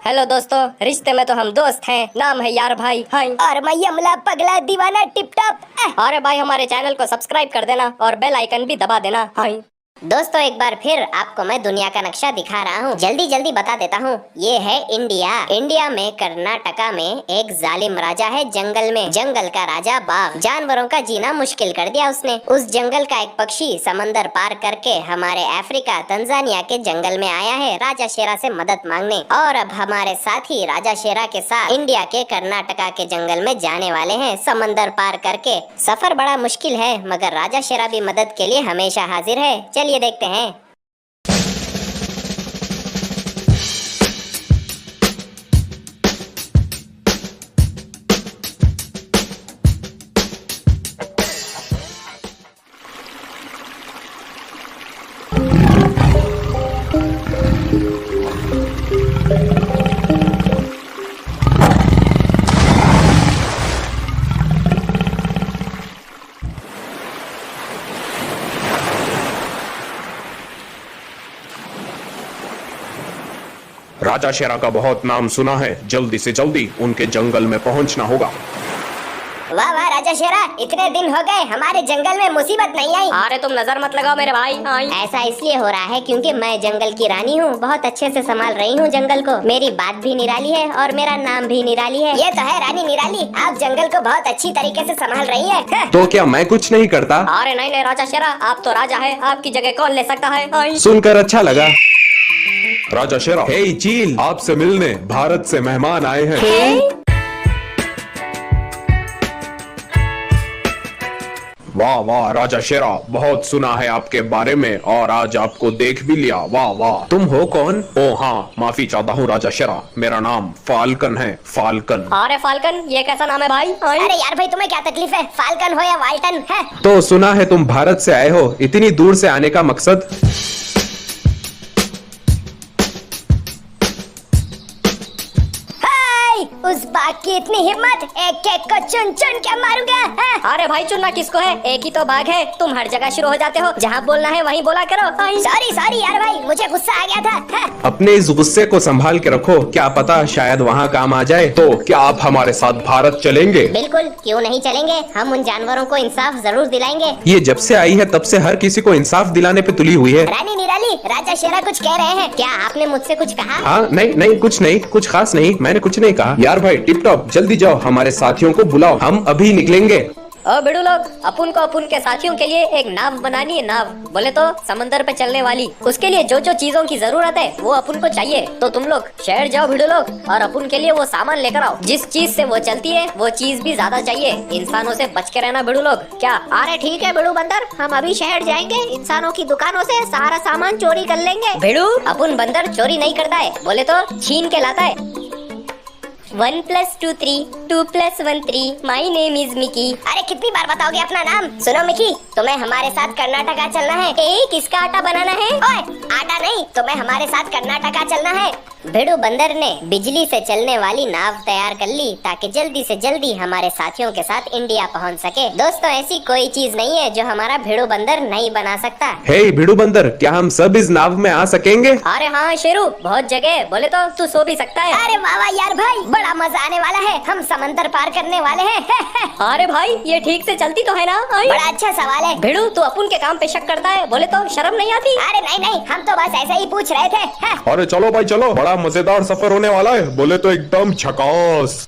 Hello दोस्तों, रिश्ते में तो हम दोस्त हैं। नाम है यार भाई। हाय। और मैं यमला पगला दीवाना टिप टॉप। अरे भाई, हमारे चैनल को सब्सक्राइब कर देना और बेल आइकन भी दबा देना। हाय दोस्तों, एक बार फिर आपको मैं दुनिया का नक्शा दिखा रहा हूँ। जल्दी जल्दी बता देता हूँ। ये है इंडिया। इंडिया में कर्नाटका में एक जालिम राजा है जंगल में। जंगल का राजा बाघ। जानवरों का जीना मुश्किल कर दिया उसने। उस जंगल का एक पक्षी समंदर पार करके हमारे अफ्रीका तंजानिया के जंगल में आया है राजा शेरा से मदद मांगने। और अब हमारे साथी राजा शेरा के साथ इंडिया के कर्नाटका के जंगल में जाने वाले हैं समंदर पार करके। सफर बड़ा मुश्किल है, मगर राजा शेरा भी मदद के लिए हमेशा हाजिर है। चलिए देखते हैं। राजा शेरा का बहुत नाम सुना है। जल्दी से जल्दी उनके जंगल में पहुंचना होगा। वाह वाह राजा शेरा, इतने दिन हो गए हमारे जंगल में मुसीबत नहीं आई। अरे तुम नजर मत लगाओ मेरे भाई। हाय। ऐसा इसलिए हो रहा है क्योंकि मैं जंगल की रानी हूँ। बहुत अच्छे से संभाल रही हूँ जंगल को। मेरी बात भी निराली है और मेरा नाम भी निराली है। ये तो है रानी निराली, आप जंगल को बहुत अच्छी तरीके से संभाल रही है। तो क्या मैं कुछ नहीं करता? अरे नहीं नहीं राजा शेरा, आप तो राजा है, आपकी जगह कौन ले सकता है। हाय। सुनकर अच्छा लगा। राजा शेरा, हे चील, आपसे मिलने भारत से मेहमान आए हैं। वाह वाह राजा शेरा, बहुत सुना है आपके बारे में और आज आपको देख भी लिया। वाह वाह। तुम हो कौन? ओ हाँ, माफी चाहता हूँ राजा शेरा, मेरा नाम फाल्कन है। फाल्कन। अरे फाल्कन, ये कैसा नाम है भाई? हाय। अरे यार भाई, तुम्हें क्या तकलीफ है? फाल्कन हो या वाल्टन है? तो सुना है तुम भारत से आए हो। इतनी दूर से आने का मकसद? उस बाघ की इतनी हिम्मत, एक एक को चुन चुन के मारूंगा। है? अरे भाई, चुनना किसको है? एक ही तो बाघ है। तुम हर जगह शुरू हो जाते हो, जहाँ बोलना है वहीं बोला करो। सॉरी सॉरी यार भाई, मुझे गुस्सा आ गया था। है? अपने इस गुस्से को संभाल के रखो, क्या पता शायद वहाँ काम आ जाए। तो क्या आप हमारे साथ भारत चलेंगे? बिल्कुल, क्यों नहीं चलेंगे। हम उन जानवरों को इंसाफ जरूर दिलाएंगे। ये जब से आई है तब से हर किसी को इंसाफ दिलाने पे तुली हुई है। रानी निराली, राजा शेरा कुछ कह रहे हैं। क्या आपने मुझसे कुछ कहा? हाँ नहीं नहीं, कुछ नहीं, कुछ खास नहीं, मैंने कुछ नहीं कहा। यार भाई टिप टॉप, जल्दी जाओ, हमारे साथियों को बुलाओ, हम अभी निकलेंगे। ओ बिड़ू लोग, अपन को अपन के साथियों के लिए एक नाव बनानी है। नाव बोले तो समंदर पे चलने वाली। उसके लिए जो जो चीजों की जरूरत है वो अपन को चाहिए। तो तुम लोग शहर जाओ बिड़ू लोग, और अपन के लिए वो सामान लेकर आओ। जिस चीज से वो चलती है वो चीज भी ज्यादा चाहिए। इंसानों से बच के रहना बिड़ू लोग। क्या? अरे ठीक है बिड़ू बंदर, हम अभी शहर जाएंगे। इंसानों की दुकानों से सारा सामान चोरी कर लेंगे। बिड़ू, अपन बंदर चोरी नहीं करता है, बोले तो छीन के लाता है। 1 + 2 3, 2 + 1 3, माई नेम इज मिकी। अरे कितनी बार बताओगे अपना नाम? सुनो मिकी, तुम्हें हमारे साथ कर्नाटका चलना है। किसका आटा बनाना है? ओए, आटा नहीं, तुम्हें हमारे साथ कर्नाटका चलना है। भिड़ू बंदर ने बिजली से चलने वाली नाव तैयार कर ली ताकि जल्दी से जल्दी हमारे साथियों के साथ इंडिया पहुंच सके। दोस्तों, ऐसी कोई चीज नहीं है जो हमारा भिड़ू बंदर नहीं बना सकता। हे भिड़ू बंदर, क्या हम सब इस नाव में आ सकेंगे? अरे हाँ शेरू, बहुत जगह, बोले तो तू सो भी सकता है। अरे वाह वाह यार भाई, बड़ा मजा आने वाला है। हम समंदर पार करने वाले हैं। अरे भाई, ये ठीक से चलती तो है ना? बड़ा अच्छा सवाल है। भिड़ू, तू अपन के काम पे शक करता है, बोले तो शर्म नहीं आती? अरे नहीं नहीं, हम तो बस ऐसे ही पूछ रहे थे। अरे चलो भाई चलो, बड़ा मजेदार सफर होने वाला है। बोले तो एकदम झकास।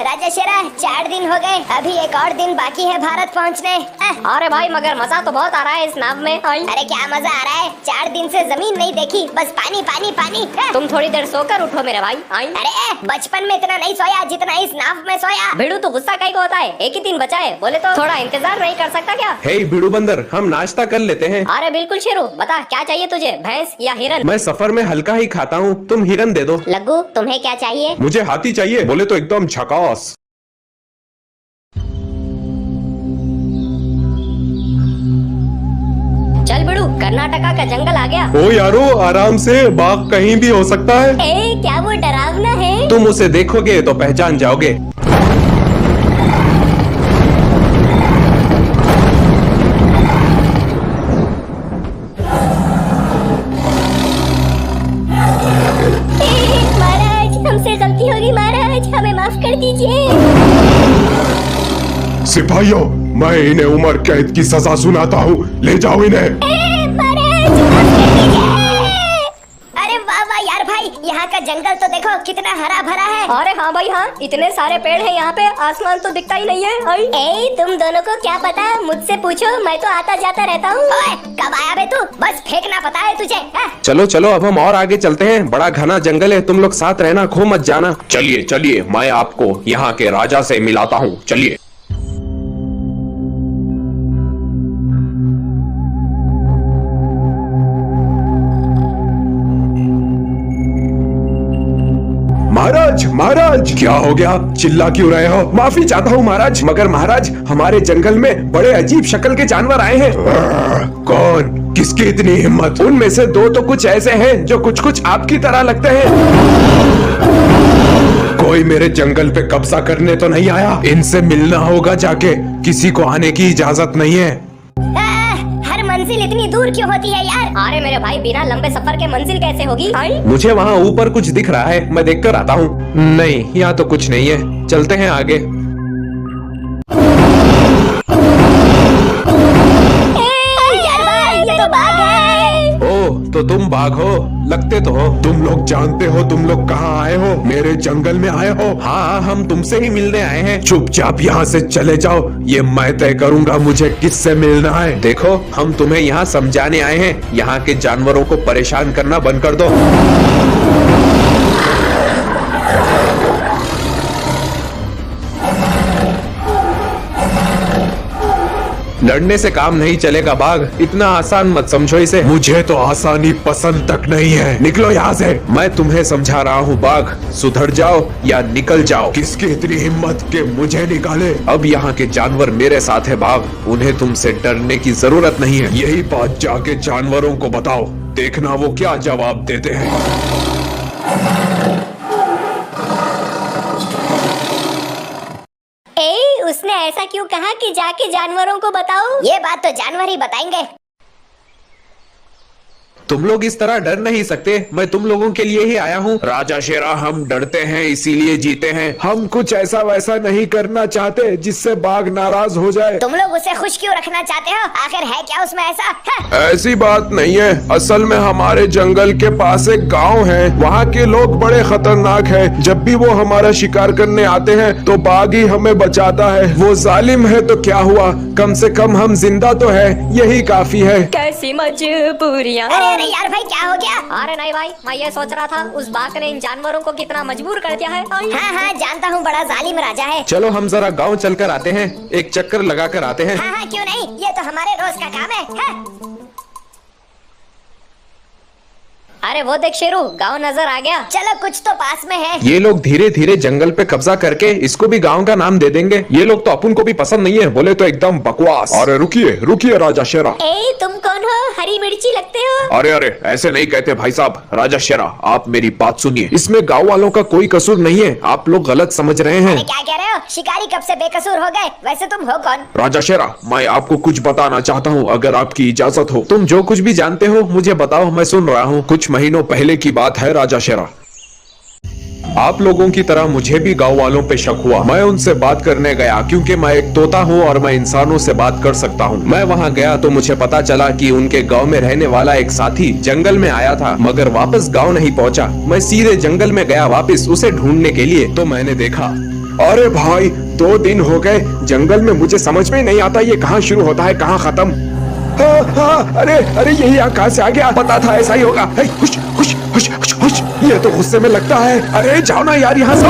राजा शेरा, 4 दिन हो गए, अभी एक और दिन बाकी है भारत पहुंचने। अरे भाई, मगर मजा तो बहुत आ रहा है इस नाव में। अरे क्या मजा आ रहा है? 4 दिन से जमीन नहीं देखी, बस पानी पानी पानी। तुम थोड़ी देर सोकर उठो मेरे भाई। अरे बचपन में इतना नहीं सोया जितना इस नाव में सोया। भिड़ू, तो गुस्सा कहीं को होता है? एक ही दिन बचा है, बोले तो थोड़ा इंतजार नहीं कर सकता क्या? हे भिड़ू बंदर, हम नाश्ता कर लेते हैं। अरे बिल्कुल शेरू, बता क्या चाहिए तुझे, भैंस या हिरन? मैं सफर में हल्का ही खाता हूँ, तुम हिरन दे दो। लग्गू, तुम्हें क्या चाहिए? मुझे हाथी चाहिए, बोले तो एकदम झकास। कर्नाटका का जंगल आ गया। ओ यारो आराम से, बाघ कहीं भी हो सकता है। ए, क्या वो डरावना है? तुम उसे देखोगे तो पहचान जाओगे। महाराज, हमसे गलती होगी महाराज, हमें माफ कर दीजिए। सिपाहियों, मैं इन्हें उम्र कैद की सजा सुनाता हूँ, ले जाओ इन्हें। महाराज माफ कर दीजिए। अरे वाह वाह यार भाई, यहाँ का जंगल तो देखो कितना हरा भरा है। अरे हाँ भाई हाँ, इतने सारे पेड़ हैं यहाँ पे, आसमान तो दिखता ही नहीं है। आई। ए, तुम दोनों को क्या पता? मुझसे पूछो, मैं तो आता जाता रहता हूँ। ओए, कब आया बे तू? बस फेंकना पता है तुझे? चलो चलो, अब हम और आगे चलते हैं। बड़ा घना जंगल है, तुम लोग साथ रहना, खो मत जाना। चलिए चलिए, मैं आपको यहाँ के राजा से मिलाता हूँ, चलिए। महाराज महाराज, क्या हो गया? चिल्ला क्यों रहे हो? माफी चाहता हूँ महाराज, मगर महाराज हमारे जंगल में बड़े अजीब शक्ल के जानवर आए हैं। कौन? किसकी इतनी हिम्मत? उनमें से दो तो कुछ ऐसे हैं जो कुछ कुछ आपकी तरह लगते हैं। कोई मेरे जंगल पे कब्जा करने तो नहीं आया? इनसे मिलना होगा जाके, किसी को आने की इजाजत नहीं है। हर मंजिल इतनी दूर क्यों होती है यार? अरे मेरे भाई, बिना लंबे सफर के मंजिल कैसे होगी? आई। मुझे वहाँ ऊपर कुछ दिख रहा है, मैं देख कर आता हूँ। नहीं, यहाँ तो कुछ नहीं है, चलते हैं आगे। यार भाई, ये तो बाघ है। ओह, तो तुम बाघ हो, लगते तो हो। तुम लोग जानते हो तुम लोग कहाँ आए हो? मेरे जंगल में आए हो? हाँ, हम तुमसे ही मिलने आए हैं। चुपचाप यहाँ से चले जाओ, ये मैं तय करूँगा मुझे किससे मिलना है। देखो, हम तुम्हें यहाँ समझाने आए हैं, यहाँ के जानवरों को परेशान करना बंद कर दो। लड़ने से काम नहीं चलेगा बाघ, इतना आसान मत समझो इसे। मुझे तो आसानी पसंद तक नहीं है, निकलो यहाँ से। मैं तुम्हें समझा रहा हूँ बाघ, सुधर जाओ या निकल जाओ। किसकी इतनी हिम्मत कि मुझे निकाले? अब यहाँ के जानवर मेरे साथ है बाघ, उन्हें तुमसे डरने की जरूरत नहीं है। यही बात जाके जानवरों को बताओ, देखना वो क्या जवाब देते हैं। उसने ऐसा क्यों कहा कि जाके जानवरों को बताओ? ये बात तो जानवर ही बताएंगे। तुम लोग इस तरह डर नहीं सकते, मैं तुम लोगों के लिए ही आया हूँ। राजा शेरा, हम डरते हैं इसीलिए जीते हैं। हम कुछ ऐसा वैसा नहीं करना चाहते जिससे बाघ नाराज हो जाए। तुम लोग उसे खुश क्यों रखना चाहते हो? आखिर है क्या उसमें ऐसा? ऐसी बात नहीं है, असल में हमारे जंगल के पास एक गांव है, वहाँ के लोग बड़े खतरनाक हैं। जब भी वो हमारा शिकार करने आते हैं तो बाघ ही हमें बचाता है। वो जालिम है तो क्या हुआ, कम से कम हम जिंदा तो है, यही काफी है। कैसी मजबूरियाँ। अरे यार भाई, क्या हो गया? अरे नहीं भाई, मैं ये सोच रहा था उस बाघ ने इन जानवरों को कितना मजबूर कर दिया है। हाँ हाँ, जानता हूँ, बड़ा जालिम राजा है। चलो हम जरा गांव चलकर आते हैं, एक चक्कर लगा कर आते हैं। हाँ हाँ, क्यों नहीं, ये तो हमारे रोज का काम है। हाँ। अरे वो देख शेरू, गांव नजर आ गया। चलो, कुछ तो पास में है। ये लोग धीरे धीरे जंगल पे कब्जा करके इसको भी गांव का नाम दे देंगे। ये लोग तो अपन को भी पसंद नहीं है, बोले तो एकदम बकवास। अरे रुकिए रुकिए राजा शेरा। ए, तुम कौन हो? हरी मिर्ची लगते हो। अरे अरे, ऐसे नहीं कहते भाई साहब। राजा शेरा, आप मेरी बात सुनिए, इसमें गाँव वालों का कोई कसूर नहीं है, आप लोग गलत समझ रहे हैं। क्या कह रहे हो? शिकारी कब से बेकसूर हो गए? वैसे तुम हो कौन? राजा शेरा, मैं आपको कुछ बताना चाहता हूँ, अगर आपकी इजाजत हो। तुम जो कुछ भी जानते हो मुझे बताओ, मैं सुन रहा हूँ। कुछ महीनों पहले की बात है राजा शेरा, आप लोगों की तरह मुझे भी गांव वालों पे शक हुआ। मैं उनसे बात करने गया क्योंकि मैं एक तोता हूँ और मैं इंसानों से बात कर सकता हूँ। मैं वहाँ गया तो मुझे पता चला कि उनके गांव में रहने वाला एक साथी जंगल में आया था, मगर वापस गांव नहीं पहुँचा। मैं सीधे जंगल में गया वापस उसे ढूंढने के लिए, तो मैंने देखा। अरे भाई, 2 दिन हो गए जंगल में, मुझे समझ में नहीं आता ये कहाँ शुरू होता है कहाँ खत्म। हाँ हाँ, अरे अरे, यही कहाँ से आ गया? पता था ऐसा ही होगा। हुश हुश हुश हुश हुश, ये तो गुस्से में लगता है। अरे जाओ ना यार यहाँ से।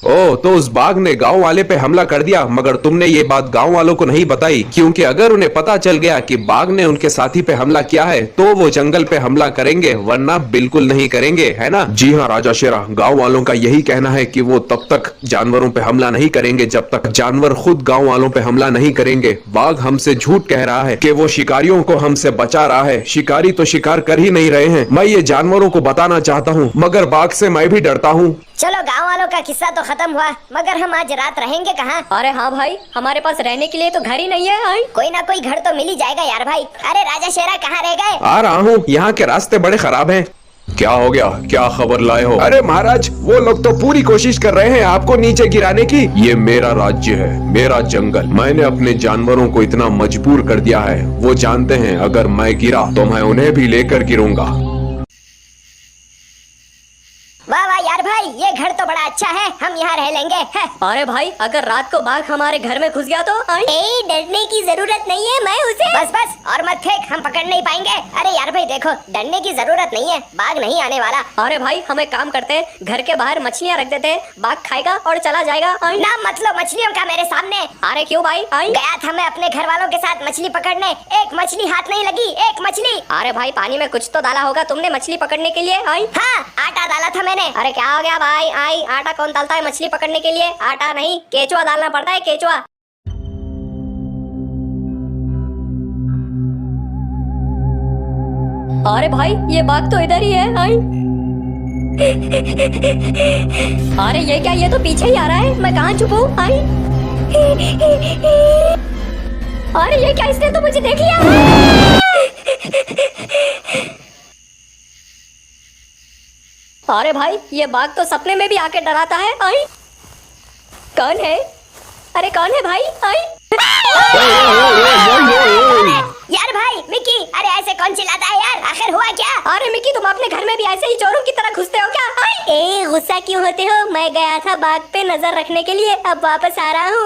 ओ, तो उस बाघ ने गांव वाले पे हमला कर दिया, मगर तुमने ये बात गांव वालों को नहीं बताई, क्योंकि अगर उन्हें पता चल गया कि बाघ ने उनके साथी पे हमला किया है तो वो जंगल पे हमला करेंगे, वरना बिल्कुल नहीं करेंगे, है ना? जी हाँ राजा शेरा, गाँव वालों का यही कहना है कि वो तब तक जानवरों पे हमला नहीं करेंगे जब तक जानवर खुद गाँव वालों पे हमला नहीं करेंगे। बाघ हमसे झूठ कह रहा है कि वो शिकारियों को हमसे बचा रहा है, शिकारी तो शिकार कर ही नहीं रहे हैं। मैं ये जानवरों को बताना चाहता हूँ, मगर बाघ से मैं भी डरता हूँ। चलो गांव वालों का किस्सा तो खत्म हुआ, मगर हम आज रात रहेंगे कहाँ? अरे हाँ भाई, हमारे पास रहने के लिए तो घर ही नहीं है। आई कोई ना कोई घर तो मिल ही जाएगा यार भाई। अरे राजा शेरा कहाँ रह गए? आ रहा हूँ, यहाँ के रास्ते बड़े खराब हैं। क्या हो गया? क्या खबर लाए हो? अरे महाराज, वो लोग तो पूरी कोशिश कर रहे हैं आपको नीचे गिराने की। ये मेरा राज्य है, मेरा जंगल। मैंने अपने जानवरों को इतना मजबूर कर दिया है, वो जानते हैं अगर मैं गिरा तो मैं उन्हें भी लेकर गिरूंगा। वाह वाह यार भाई, ये घर तो बड़ा अच्छा है, हम यहाँ रह लेंगे। है। अरे भाई, अगर रात को बाघ हमारे घर में घुस गया तो? आई डरने की जरूरत नहीं है, मैं उसे बस बस और मत फेंक, हम पकड़ नहीं पाएंगे। अरे यार भाई देखो, डरने की जरूरत नहीं है, बाघ नहीं आने वाला। अरे भाई, हम एक काम करते हैं, घर के बाहर मछलियाँ रख देते हैं, बाघ खाएगा और चला जाएगा। आई ना मतलब मछलियों का मेरे सामने। अरे क्यों भाई? आई गया था मैं अपने घर वालों के साथ मछली पकड़ने, एक मछली हाथ नहीं लगी, एक मछली। अरे भाई, पानी में कुछ तो डाला होगा तुमने मछली पकड़ने के लिए। आई हाँ, आटा डाला था मैंने। अरे क्या हो गया भाई? आई आटा कौन डालता है मछली पकड़ने के लिए? आटा नहीं, केचुआ डालना पड़ता है, केचुआ। अरे भाई, ये बाघ तो इधर ही है। आई अरे ये क्या, ये तो पीछे ही आ रहा है, मैं कहाँ छुपूं? आई अरे ये क्या, इसने तो मुझे देख लिया। अरे भाई, ये बाघ तो सपने में भी आके डराता है। आई कौन है? अरे कौन है भाई? आई यार भाई मिकी, अरे ऐसे कौन चिल्लाता है यार? आखिर हुआ क्या? अरे मिकी, तुम अपने घर में भी ऐसे ही चोरों की तरह घुसते हो क्या? आई ए गुस्सा क्यों होते हो? मैं गया था बाघ पे नजर रखने के लिए, अब वापस आ रहा हूँ।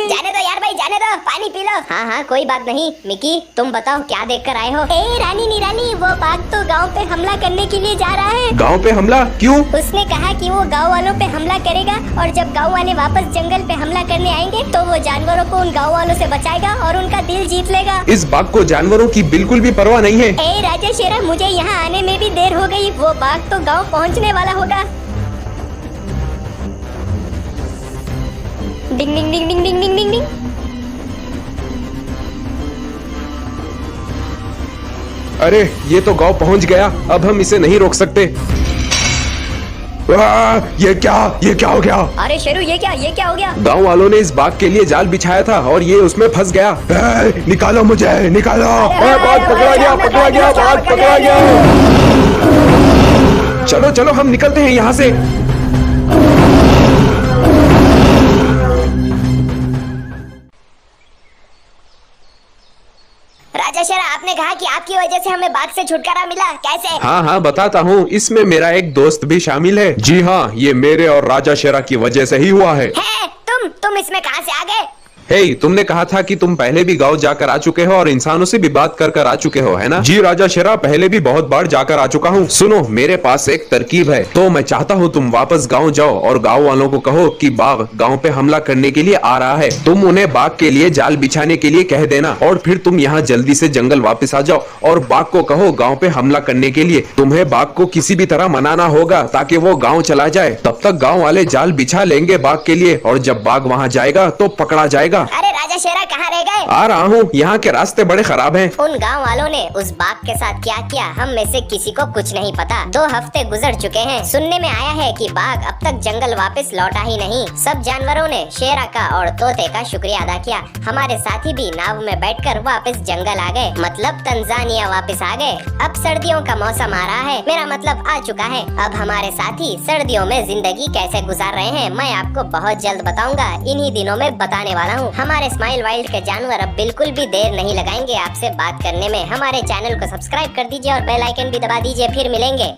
जाने दो यार भाई, जाने दो, पानी पी लो। हाँ हाँ कोई बात नहीं। मिकी तुम बताओ क्या देख कर आए हो? ए रानी नी रानी, वो बाघ तो गाँव पे हमला करने के लिए जा रहा है। गाँव पे हमला? क्यों? उसने कहा कि वो गाँव वालों पे हमला करेगा, और जब गाँव वाले वापस जंगल पे हमला करने आएंगे तो वो जानवरों को उन गाँव वालों से बचाएगा और उनका दिल जीत लेगा। इस बाघ को जानवरों की बिल्कुल भी परवाह नहीं है। ए राजा शेरा, मुझे यहाँ आने में भी देर हो गई, वो बाघ तो गांव पहुँचने वाला होगा। डिंग डिंग डिंग डिंग डिंग डिंग डिंग डिंग। अरे ये तो गांव पहुंच गया, अब हम इसे नहीं रोक सकते। ये क्या हो गया? अरे शेरू, ये क्या हो गया? गांव वालों ने इस बाघ के लिए जाल बिछाया था और ये उसमें फंस गया। निकालो मुझे, निकालो। बाघ पकड़ा गया, बाघ पकड़ा गया। चलो चलो, हम निकलते हैं यहाँ से। राजा शेरा, आपने कहा कि आपकी वजह से हमें बाघ से छुटकारा मिला, कैसे? हाँ बताता हूँ, इसमें मेरा एक दोस्त भी शामिल है। जी हाँ, ये मेरे और राजा शेरा की वजह से ही हुआ है। तुम इसमें कहाँ से आ गए? हे, तुमने कहा था कि तुम पहले भी गांव जाकर आ चुके हो और इंसानों से भी बात कर आ चुके हो, है ना? जी राजा शेरा, पहले भी बहुत बार जाकर आ चुका हूँ। सुनो, मेरे पास एक तरकीब है, तो मैं चाहता हूँ तुम वापस गांव जाओ और गांव वालों को कहो कि बाघ गांव पे हमला करने के लिए आ रहा है। तुम उन्हें बाघ के लिए जाल बिछाने के लिए कह देना और फिर तुम यहाँ जल्दी से जंगल वापस आ जाओ और बाघ को कहो गाँव पे हमला करने के लिए। तुम्हें बाघ को किसी भी तरह मनाना होगा ताकि वो गाँव चला जाए। तब तक गाँव वाले जाल बिछा लेंगे बाघ के लिए और जब बाघ वहाँ जाएगा तो पकड़ा जाएगा। अरे राजा शेरा, कहाँ रह गए? आ रहा हूँ, यहाँ के रास्ते बड़े खराब हैं। उन गांव वालों ने उस बाघ के साथ क्या किया, हम में से किसी को कुछ नहीं पता। 2 हफ्ते गुजर चुके हैं, सुनने में आया है कि बाघ अब तक जंगल वापस लौटा ही नहीं। सब जानवरों ने शेरा का और तोते का शुक्रिया अदा किया। हमारे साथी भी नाव में बैठकर वापस जंगल आ गए, मतलब तंजानिया वापस आ गए। अब सर्दियों का मौसम आ रहा है, मेरा मतलब आ चुका है। अब हमारे साथी सर्दियों में जिंदगी कैसे गुजार रहे हैं मैं आपको बहुत जल्द बताऊंगा। इन्हीं दिनों में बताने वाला हूँ। हमारे स्माइल वाइल्ड के जानवर अब बिल्कुल भी देर नहीं लगाएंगे आपसे बात करने में। हमारे चैनल को सब्सक्राइब कर दीजिए और बेल आइकन भी दबा दीजिए। फिर मिलेंगे।